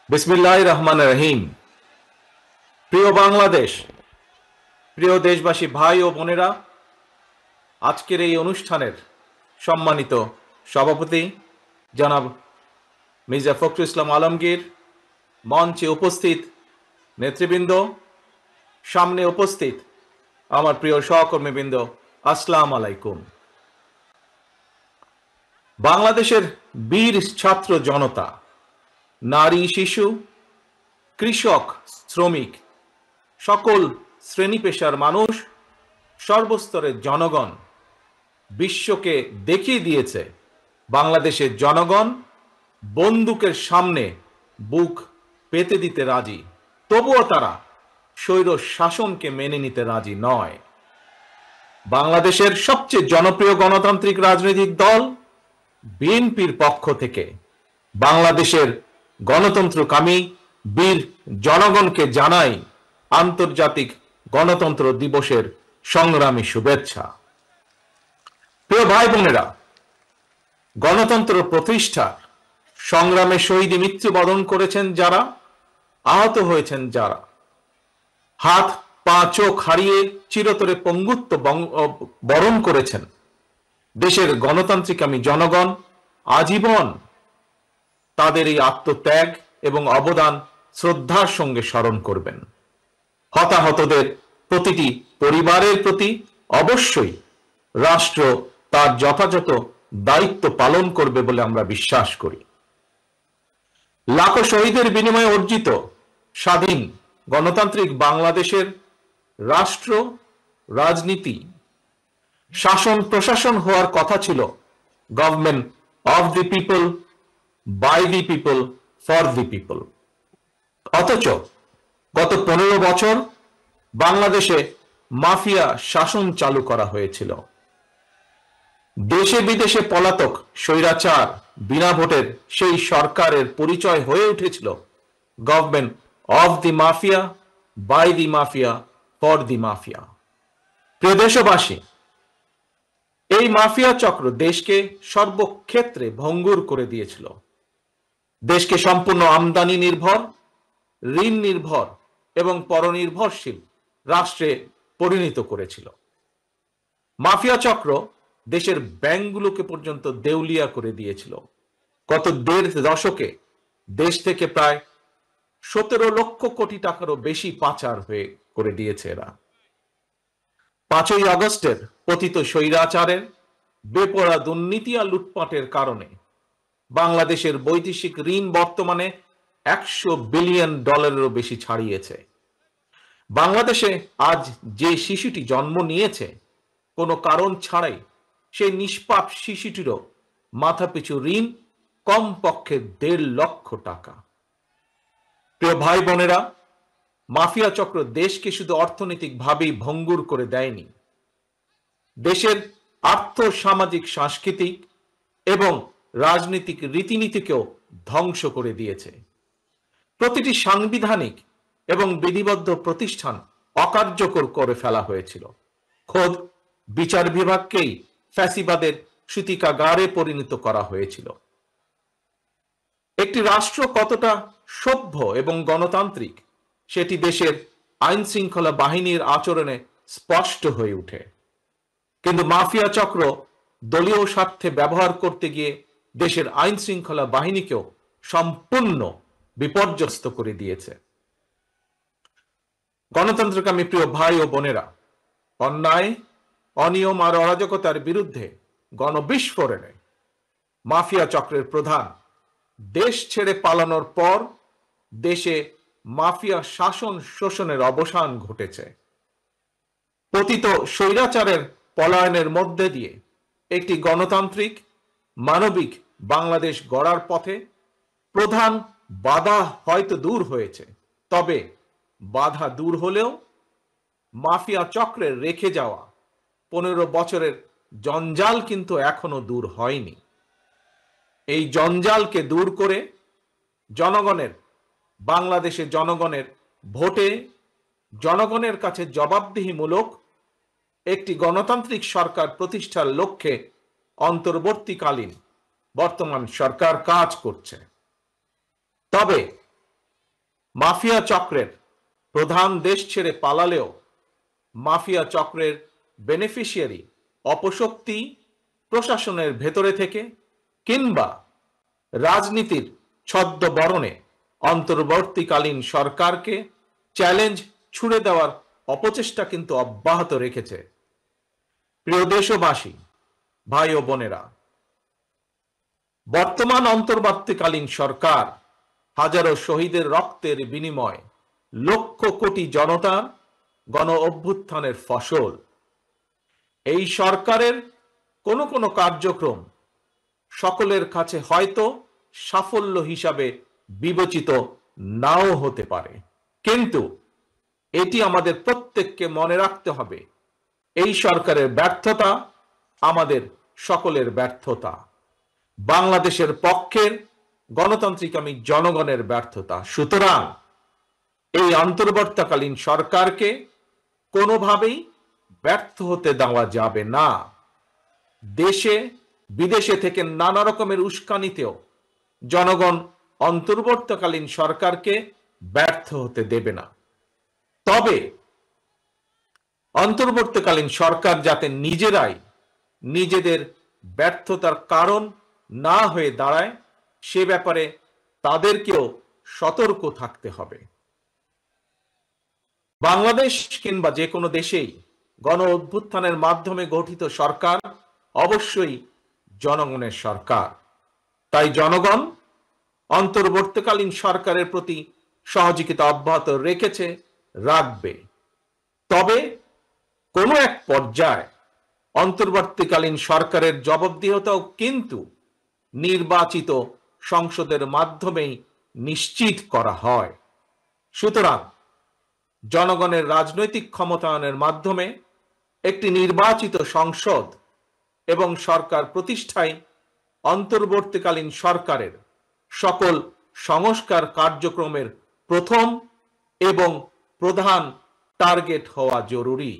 বিসমিল্লাহির রহমানির রহিম। প্রিয় বাংলাদেশ, প্রিয় দেশবাসী, ভাই ও বোনেরা, আজকের এই অনুষ্ঠানের সম্মানিত সভাপতি জনাব মির্জা ফখরুল ইসলাম আলমগীর, মঞ্চে উপস্থিত নেতৃবৃন্দ, সামনে উপস্থিত আমার প্রিয় সহকর্মীবৃন্দ, আসসালামু আলাইকুম। বাংলাদেশের বীর ছাত্র জনতা, নারী, শিশু, কৃষক, শ্রমিক, সকল শ্রেণী পেশার মানুষ, সর্বস্তরের জনগণ বিশ্বকে দেখিয়ে দিয়েছে বাংলাদেশের জনগণ বন্দুকের সামনে বুক পেতে দিতে রাজি, তবুও তারা স্বৈর শাসনকে মেনে নিতে রাজি নয়। বাংলাদেশের সবচেয়ে জনপ্রিয় গণতান্ত্রিক রাজনৈতিক দল বিএনপির পক্ষ থেকে বাংলাদেশের গণতন্ত্রকামী বীর জনগণকে জানাই আন্তর্জাতিক গণতন্ত্র দিবসের সংগ্রামী শুভেচ্ছা। প্রিয় ভাই বোনেরা, গণতন্ত্র প্রতিষ্ঠার সংগ্রামে শহীদে মৃত্যুবরণ করেছেন যারা, আহত হয়েছেন যারা, হাত পা চোখ হারিয়ে চিরতরে পঙ্গুত্ব বরণ করেছেন, দেশের গণতান্ত্রিকামী জনগণ আজীবন তাদের এই আত্মত্যাগ এবং অবদান শ্রদ্ধার সঙ্গে স্মরণ করবেন। হতাহতদের প্রতিটি পরিবারের প্রতি অবশ্যই রাষ্ট্র তার যথাযথ দায়িত্ব পালন করবে বলে আমরা বিশ্বাস করি। লাখো শহীদের বিনিময়ে অর্জিত স্বাধীন গণতান্ত্রিক বাংলাদেশের রাষ্ট্র, রাজনীতি, শাসন প্রশাসন হওয়ার কথা ছিল government of the people, by the people, for the people. অথচ গত 15 বছর বাংলাদেশে মাফিয়া শাসন চালু করা হয়েছিল। দেশে বিদেশে পলাতক স্বৈরাচার বিনা ভোটের সেই সরকারের পরিচয় হয়ে উঠেছিল government of the mafia, by the mafia, for the mafia. প্রিয় দেশবাসী, এই মাফিয়া চক্র দেশকে সর্বক্ষেত্রে ভঙ্গুর করে দিয়েছিল। দেশকে সম্পূর্ণ আমদানি নির্ভর, ঋণ নির্ভর এবং পরনির্ভরশীল রাষ্ট্রে পরিণত করেছিল। মাফিয়া চক্র দেশের ব্যাংকগুলোকে পর্যন্ত দেউলিয়া করে দিয়েছিল। গত 1.5 দশকে দেশ থেকে প্রায় 17 লক্ষ কোটি টাকারও বেশি পাচার হয়ে করে দিয়েছে এরা। 5ই আগস্টের পতিত স্বৈরাচারের বেপরোয়া দুর্নীতি আর লুটপাটের কারণে বাংলাদেশের বৈদেশিক ঋণ বর্তমানে $100 বিলিয়ন বেশি ছাড়িয়েছে। বাংলাদেশে আজ যে শিশুটি জন্ম নিয়েছে কোনো কারণ ছাড়াই, সেই নিষ্পাপ শিশুটিরও মাথাপিছু ঋণ কমপক্ষে 1.5 লক্ষ টাকা। প্রিয় ভাই বোনেরা, মাফিয়া চক্র দেশকে শুধু অর্থনৈতিকভাবেই ভঙ্গুর করে দেয়নি, দেশের আর্থ সামাজিক সাংস্কৃতিক এবং রাজনৈতিক রীতিনীতিকেও ধ্বংস করে দিয়েছে। প্রতিটি সাংবিধানিক এবং বিধিবদ্ধ প্রতিষ্ঠান অকার্যকর করে ফেলা হয়েছিল। খোদ বিচার বিভাগকেই ফ্যাসিবাদের সূতিকাগারে পরিণত করা হয়েছিল। একটি রাষ্ট্র কতটা সভ্য এবং গণতান্ত্রিক সেটি দেশের আইন শৃঙ্খলা বাহিনীর আচরণে স্পষ্ট হয়ে ওঠে। কিন্তু মাফিয়া চক্র দলীয় স্বার্থে ব্যবহার করতে গিয়ে দেশের আইন শৃঙ্খলা বাহিনীকেও সম্পূর্ণ বিপর্যস্ত করে দিয়েছে। গণতন্ত্রকামী প্রিয় ভাই ও বোনেরা, অন্যায়, অনিয়ম আর অরাজকতার বিরুদ্ধে গণবিস্ফোরণে মাফিয়া চক্রের প্রধান দেশ ছেড়ে পালানোর পর দেশে মাফিয়া শাসন শোষণের অবসান ঘটেছে। পতিত স্বৈরাচারের পলায়নের মধ্যে দিয়ে একটি গণতান্ত্রিক মানবিক বাংলাদেশ গড়ার পথে প্রধান বাধা হয়তো দূর হয়েছে, তবে বাধা দূর হলেও মাফিয়া চক্রের রেখে যাওয়া 15 বছরের জঞ্জাল কিন্তু এখনো দূর হয়নি। এই জঞ্জালকে দূর করে জনগণের, বাংলাদেশের জনগণের ভোটে জনগণের কাছে জবাবদিহিমূলক একটি গণতান্ত্রিক সরকার প্রতিষ্ঠার লক্ষ্যে অন্তর্বর্তীকালীন বর্তমান সরকার কাজ করছে। তবে মাফিয়া চক্রের প্রধান দেশ ছেড়ে পালালেও মাফিয়া চক্রের বেনিফিশিয়ারি অপশক্তি প্রশাসনের ভেতরে থেকে কিংবা রাজনীতির ছদ্মবরণে অন্তর্বর্তীকালীন সরকারকে চ্যালেঞ্জ ছুড়ে দেওয়ার অপচেষ্টা কিন্তু অব্যাহত রেখেছে। প্রিয় দেশবাসী, ভাই ও বোনেরা, বর্তমান অন্তর্বর্তীকালীন সরকার হাজারো শহীদের রক্তের বিনিময় লক্ষ কোটি জনতার গণ অভ্যুত্থানের ফসল। এই সরকারের কোনো কোনো কার্যক্রম সকলের কাছে হয়তো সাফল্য হিসাবে বিবেচিত নাও হতে পারে, কিন্তু এটি আমাদের প্রত্যেককে মনে রাখতে হবে, এই সরকারের ব্যর্থতা আমাদের সকলের ব্যর্থতা, বাংলাদেশের পক্ষের গণতান্ত্রিকামী জনগণের ব্যর্থতা। সুতরাং এই অন্তর্বর্তীকালীন সরকারকে কোনোভাবেই ব্যর্থ হতে দেওয়া যাবে না। দেশে বিদেশে থেকে নানা রকমের উস্কানিতেও জনগণ অন্তর্বর্তীকালীন সরকারকে ব্যর্থ হতে দেবে না। তবে অন্তর্বর্তীকালীন সরকার যাতে নিজেরাই নিজেদের ব্যর্থতার কারণ না হয়ে দাঁড়ায়, সে ব্যাপারে তাদেরকেও সতর্ক থাকতে হবে। বাংলাদেশ কিংবা যে কোনো দেশেই গণ অভ্যুত্থানের মাধ্যমে গঠিত সরকার অবশ্যই জনগণের সরকার। তাই জনগণ অন্তর্বর্তীকালীন সরকারের প্রতি সহযোগিতা অব্যাহত রেখেছে, রাখবে। তবে কোনো এক পর্যায়ে অন্তর্বর্তীকালীন সরকারের জবাবদিহিতাও কিন্তু নির্বাচিত সংসদের মাধ্যমেই নিশ্চিত করা হয়। সুতরাং জনগণের রাজনৈতিক ক্ষমতায়নের মাধ্যমে একটি নির্বাচিত সংসদ এবং সরকার প্রতিষ্ঠায় অন্তর্বর্তীকালীন সরকারের সকল সংস্কার কার্যক্রমের প্রথম এবং প্রধান টার্গেট হওয়া জরুরি।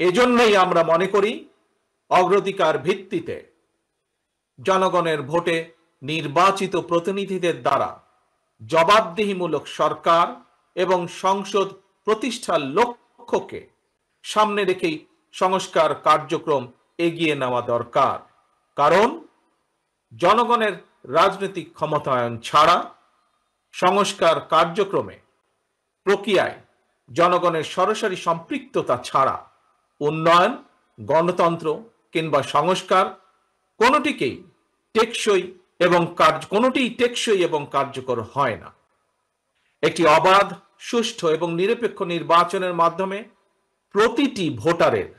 এজন্যই আমরা মনে করি অগ্রাধিকার ভিত্তিতে জনগণের ভোটে নির্বাচিত প্রতিনিধিদের দ্বারা জবাবদিহিমূলক সরকার এবং সংসদ প্রতিষ্ঠার লক্ষ্যকে সামনে রেখেই সংস্কার কার্যক্রম এগিয়ে নেওয়া দরকার। কারণ জনগণের রাজনৈতিক ক্ষমতায়ন ছাড়া সংস্কার কার্যক্রমে প্রক্রিয়ায় জনগণের সরাসরি সম্পৃক্ততা ছাড়া উন্নয়ন, গণতন্ত্র কিংবা সংস্কার কোনোটিই টেকসই এবং কার্যকর হয় না। একটি অবাধ, সুষ্ঠু এবং নিরপেক্ষ নির্বাচনের মাধ্যমে প্রতিটি ভোটারের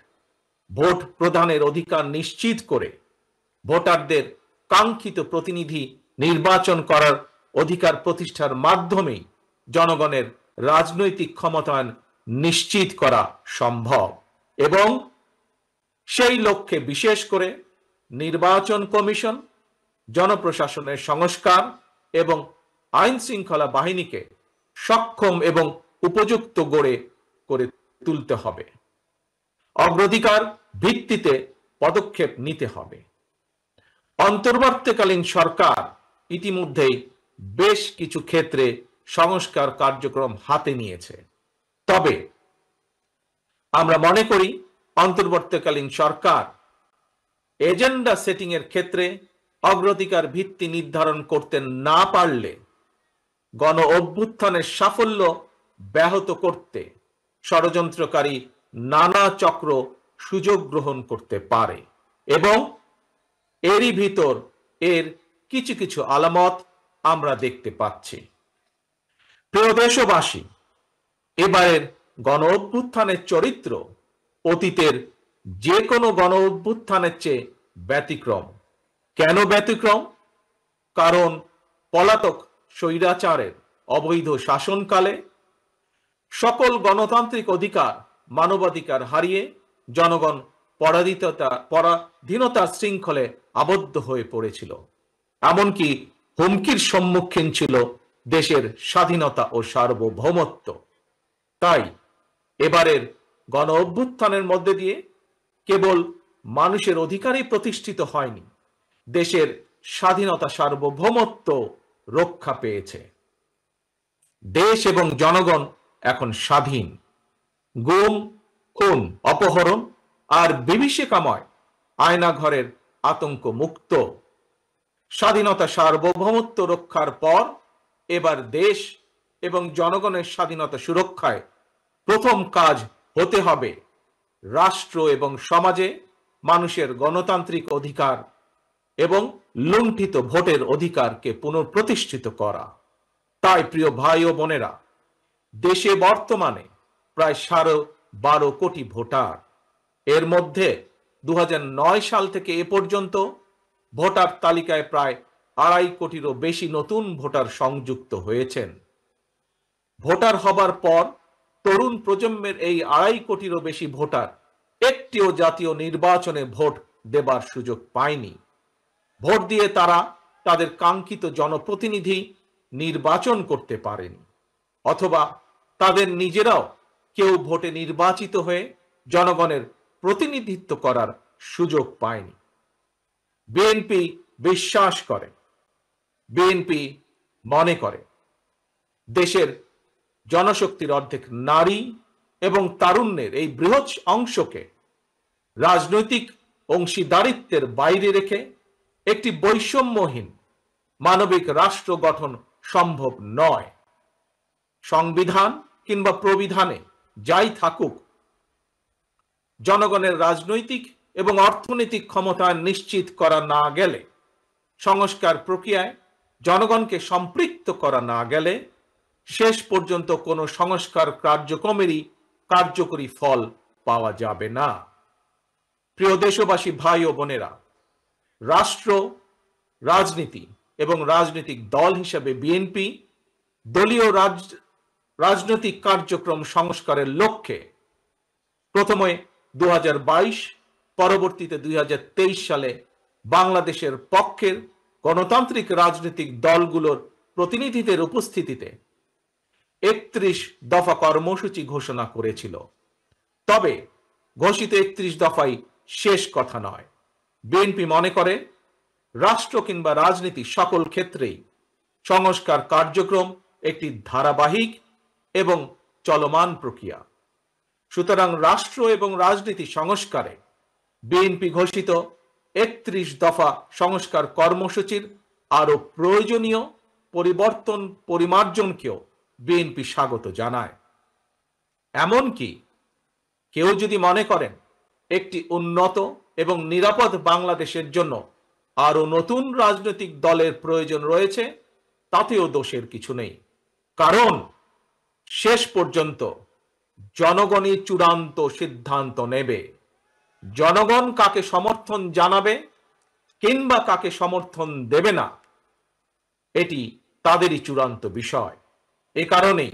ভোট প্রদানের অধিকার নিশ্চিত করে ভোটারদের কাঙ্ক্ষিত প্রতিনিধি নির্বাচন করার অধিকার প্রতিষ্ঠার মাধ্যমেই জনগণের রাজনৈতিক ক্ষমতায়ন নিশ্চিত করা সম্ভব। এবং সেই লক্ষ্যে বিশেষ করে নির্বাচন কমিশন, জনপ্রশাসনের সংস্কার এবং আইন শৃঙ্খলা বাহিনীকে সক্ষম এবং উপযুক্ত করে তুলতে হবে। অগ্রাধিকার ভিত্তিতে পদক্ষেপ নিতে হবে। অন্তর্বর্তীকালীন সরকার ইতিমধ্যেই বেশ কিছু ক্ষেত্রে সংস্কার কার্যক্রম হাতে নিয়েছে। তবে আমরা মনে করি অন্তর্বর্তীকালীন সরকার এজেন্ডা সেটিং এর ক্ষেত্রে অগ্রাধিকার ভিত্তি নির্ধারণ করতে না পারলে গণ অভ্যুত্থানের সাফল্য ব্যাহত করতে ষড়যন্ত্রকারী নানা চক্র সুযোগ গ্রহণ করতে পারে এবং এরই ভিতর এর কিছু কিছু আলামত আমরা দেখতে পাচ্ছি। প্রিয় দেশবাসী, এবারের গণ অভ্যুত্থানের চরিত্র অতীতের যে কোনো গণ অভ্যুত্থানের চেয়ে ব্যতিক্রম। কেন ব্যতিক্রম? কারণ পলাতক স্বৈরাচারের অবৈধ শাসনকালে সকল গণতান্ত্রিক অধিকার, মানবাধিকার হারিয়ে জনগণ পরাধীনতার শৃঙ্খলে আবদ্ধ হয়ে পড়েছিল। এমনকি হুমকির সম্মুখীন ছিল দেশের স্বাধীনতা ও সার্বভৌমত্ব। তাই এবারের গণ অভ্যুত্থানের মধ্যে দিয়ে কেবল মানুষের অধিকারই প্রতিষ্ঠিত হয়নি, দেশের স্বাধীনতা সার্বভৌমত্ব রক্ষা পেয়েছে। দেশ এবং জনগণ এখন স্বাধীন। গুম, খুন, অপহরণ আর বিভীষিকাময় আয়নাঘরের আতঙ্ক মুক্ত। স্বাধীনতা সার্বভৌমত্ব রক্ষার পর এবার দেশ এবং জনগণের স্বাধীনতা সুরক্ষায় প্রথম কাজ হতে হবে রাষ্ট্র এবং সমাজে মানুষের গণতান্ত্রিক অধিকার এবং লুণ্ঠিত ভোটের অধিকারকে পুনঃপ্রতিষ্ঠিত করা। তাই প্রিয় ভাই ও বোনেরা, দেশে বর্তমানে প্রায় 12.5 কোটি ভোটার। এর মধ্যে 2009 সাল থেকে এ পর্যন্ত ভোটার তালিকায় প্রায় 2.5 কোটিরও বেশি নতুন ভোটার সংযুক্ত হয়েছেন। ভোটার হবার পর তরুণ প্রজন্মের এই 2.5 কোটিরও বেশি ভোটার একটিও জাতীয় নির্বাচনে ভোট দেবার সুযোগ পায়নি। ভোট দিয়ে তারা তাদের কাঙ্ক্ষিত জনপ্রতিনিধি নির্বাচন করতে পারেনি, অথবা তাদের নিজেরাও কেউ ভোটে নির্বাচিত হয়ে জনগণের প্রতিনিধিত্ব করার সুযোগ পায়নি। বিএনপি বিশ্বাস করে, বিএনপি মনে করে দেশের জনশক্তির অর্ধেক নারী এবং তারুণ্যের এই বৃহৎ অংশকে রাজনৈতিক অংশীদারিত্বের বাইরে রেখে একটি বৈষম্যহীন মানবিক রাষ্ট্র গঠন সম্ভব নয়। সংবিধান কিংবা প্রবিধানে যাই থাকুক, জনগণের রাজনৈতিক এবং অর্থনৈতিক ক্ষমতায়ন নিশ্চিত করা না গেলে, সংস্কার প্রক্রিয়ায় জনগণকে সম্পৃক্ত করা না গেলে শেষ পর্যন্ত কোনো সংস্কার কার্যক্রমেরই কার্যকরী ফল পাওয়া যাবে না। প্রিয় দেশবাসী, ভাই ও বোনেরা, রাষ্ট্র, রাজনীতি এবং রাজনৈতিক দল হিসেবে বিএনপি দলীয় রাজনৈতিক কার্যক্রম সংস্কারের লক্ষ্যে প্রথমে 2022, পরবর্তীতে 2023 সালে বাংলাদেশের পক্ষের গণতান্ত্রিক রাজনৈতিক দলগুলোর প্রতিনিধিদের উপস্থিতিতে 31 দফা কর্মসূচি ঘোষণা করেছিল। তবে ঘোষিত 31 দফাই শেষ কথা নয়। বিএনপি মনে করে রাষ্ট্র কিংবা রাজনীতি সকল ক্ষেত্রেই সংস্কার কার্যক্রম একটি ধারাবাহিক এবং চলমান প্রক্রিয়া। সুতরাং রাষ্ট্র এবং রাজনীতি সংস্কারে বিএনপি ঘোষিত 31 দফা সংস্কার কর্মসূচির আরো প্রয়োজনীয় পরিবর্তন পরিমার্জনকেও বিএনপি স্বাগত জানায়। এমনকি কেউ যদি মনে করেন একটি উন্নত এবং নিরাপদ বাংলাদেশের জন্য আরো নতুন রাজনৈতিক দলের প্রয়োজন রয়েছে, তাতেও দোষের কিছু নেই। কারণ শেষ পর্যন্ত জনগণই চূড়ান্ত সিদ্ধান্ত নেবে। জনগণ কাকে সমর্থন জানাবে কিংবা কাকে সমর্থন দেবে না, এটি তাদেরই চূড়ান্ত বিষয়। এ কারণেই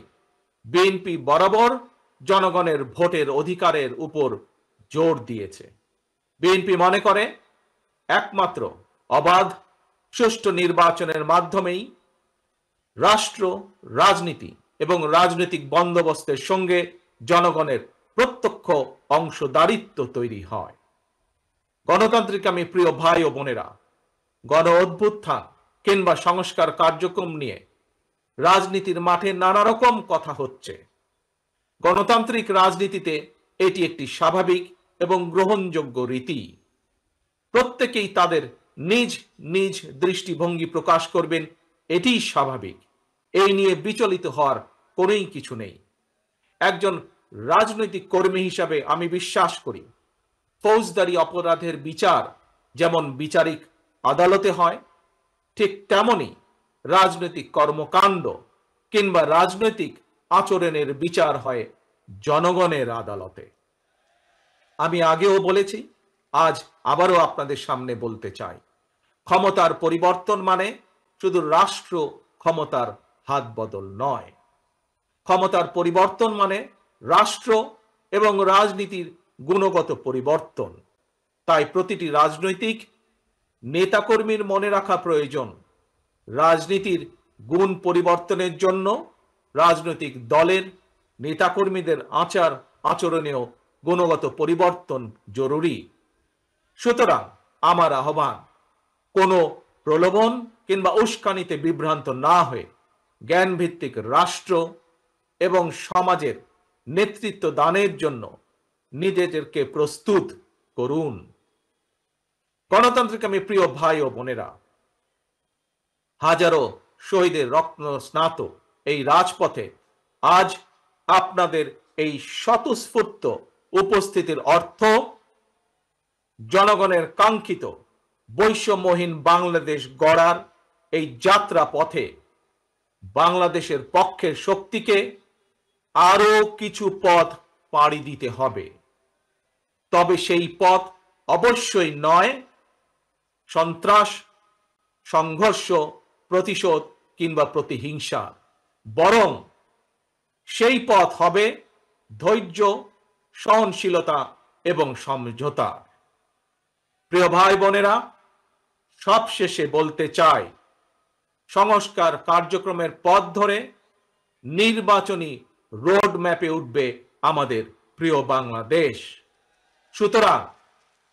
বিএনপি বরাবর জনগণের ভোটের অধিকারের উপর জোর দিয়েছে। বিএনপি মনে করে একমাত্র অবাধ, সুষ্ঠু নির্বাচনের মাধ্যমেই রাষ্ট্র, রাজনীতি এবং রাজনৈতিক বন্দোবস্তের সঙ্গে জনগণের প্রত্যক্ষ অংশদারিত্ব তৈরি হয়। গণতান্ত্রিক প্রিয় ভাই ও বোনেরা, গণ অভ্যুত্থান কিংবা সংস্কার কার্যক্রম নিয়ে রাজনীতির মাঠে নানা রকম কথা হচ্ছে। গণতান্ত্রিক রাজনীতিতে এটি একটি স্বাভাবিক এবং গ্রহণযোগ্য রীতি। প্রত্যেকেই তাদের নিজ নিজ দৃষ্টিভঙ্গি প্রকাশ করবেন, এটিই স্বাভাবিক। এই নিয়ে বিচলিত হওয়ার কোনোই কিছু নেই। একজন রাজনৈতিক কর্মী হিসাবে আমি বিশ্বাস করি, ফৌজদারি অপরাধের বিচার যেমন বিচারিক আদালতে হয়, ঠিক তেমনি রাজনৈতিক কর্মকাণ্ড কিংবা রাজনৈতিক আচরণের বিচার হয় জনগণের আদালতে। আমি আগেও বলেছি, আজ আবারও আপনাদের সামনে বলতে চাই, ক্ষমতার পরিবর্তন মানে শুধু রাষ্ট্র ক্ষমতার হাত বদল নয়। ক্ষমতার পরিবর্তন মানে রাষ্ট্র এবং রাজনীতির গুণগত পরিবর্তন। তাই প্রতিটি রাজনৈতিক নেতাকর্মীর মনে রাখা প্রয়োজন, রাজনীতির গুণ পরিবর্তনের জন্য রাজনৈতিক দলের নেতাকর্মীদের আচার আচরণেও গুণগত পরিবর্তন জরুরি। সুতরাং আমার আহ্বান, কোনো প্রলোভন কিংবা উস্কানিতে বিভ্রান্ত না হয়ে জ্ঞানভিত্তিক রাষ্ট্র এবং সমাজের নেতৃত্ব দানের জন্য নিজেদেরকে প্রস্তুত করুন। গণতান্ত্রিক আমি প্রিয় ভাই ও বোনেরা, হাজারো শহীদের রক্ত স্নাত এই রাজপথে আজ আপনাদের এই স্বতঃস্ফূর্ত উপস্থিতির অর্থ জনগণের কাঙ্ক্ষিত বৈষম্যহীন বাংলাদেশ গড়ার এই যাত্রা পথে বাংলাদেশের পক্ষের শক্তিকে আরো কিছু পথ পাড়ি দিতে হবে। তবে সেই পথ অবশ্যই নয় সন্ত্রাস, সংঘর্ষ, প্রতিশোধ কিংবা প্রতিহিংসা, বরং সেই পথ হবে ধৈর্য, সহনশীলতা এবং সমঝোতা। প্রিয় ভাই বোনেরা, সবশেষে বলতে চাই, সংস্কার কার্যক্রমের পথ ধরে নির্বাচনী রোড ম্যাপে উঠবে আমাদের প্রিয় বাংলাদেশ। সুতরাং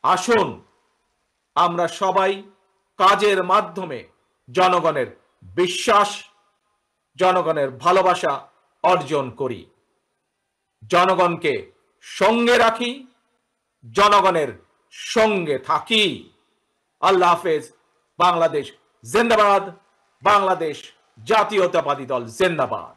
আসুন আমরা সবাই কাজের মাধ্যমে জনগণের বিশ্বাস, জনগণের ভালোবাসা অর্জন করি, জনগণকে সঙ্গে রাখি, জনগণের সঙ্গে থাকি। আল্লাহ হাফেজ। বাংলাদেশ জিন্দাবাদ। বাংলাদেশ জাতীয়তাবাদী দল জিন্দাবাদ।